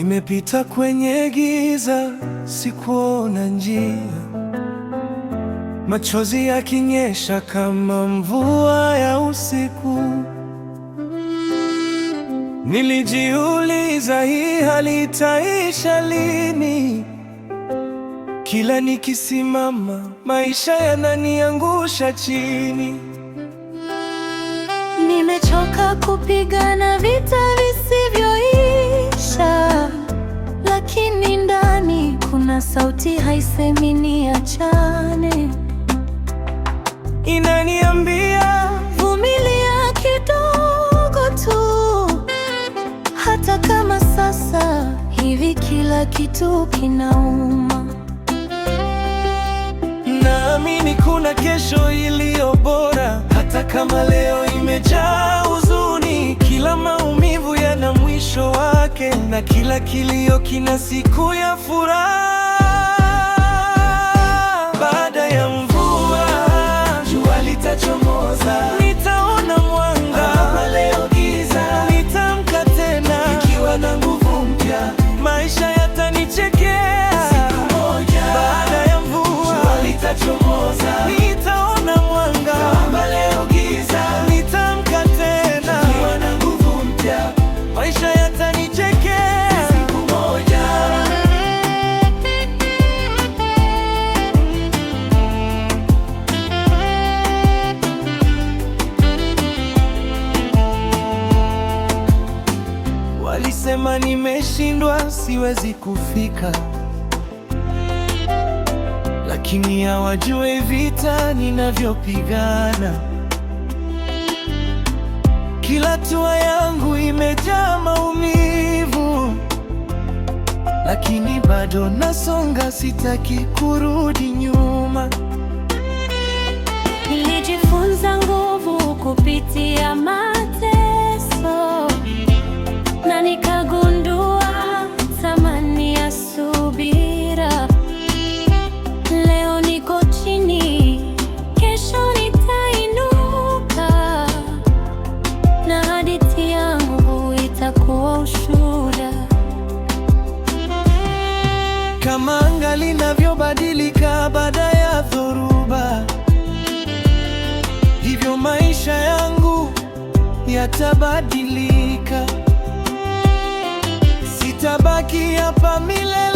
Nimepita kwenye giza, sikuona njia, machozi yakinyesha kama mvua ya usiku. Nilijiuliza, hii hali itaisha lini? Kila nikisimama, maisha yananiangusha chini. Nimechoka kupigana vita visivyoisha, lakini ndani kuna sauti haisemi niachane. Inaniambia, vumilia kidogo tu, hata kama sasa hivi kila kitu kinauma. Naamini kuna kesho iliyo bora, hata kama leo imejaa huzuni. Kila maumivu yana mwisho wake, na kila kilio kina siku ya furaha. Baada ya mvua, jua litachomoza, nitaona mwanga. Kama leo giza, nitaamka tena nikiwa na nguvu mpya. Maisha yatanichekea siku moja. Baada ya mvua, jua litachomoza, nitaona mwanga. Kama leo giza, nitaamka tena nikiwa na nguvu mpya. Maisha yatanichekea siku moja. Walisema nimeshindwa, siwezi kufika, lakini hawajui vita ninavyopigana. Kila hatua yangu imejaa maumivu, lakini bado nasonga, sitaki kurudi nyuma. Nilijifunza nguvu kupitia mateso, na nikagundua thamani ya subira. Leo niko chini, kesho nitainuka, na hadithi yangu itakuwa ushuhuda. Kama anga linavyobadilika baada ya dhoruba, hivyo maisha yangu yatabadilika. Sitabaki hapa milele.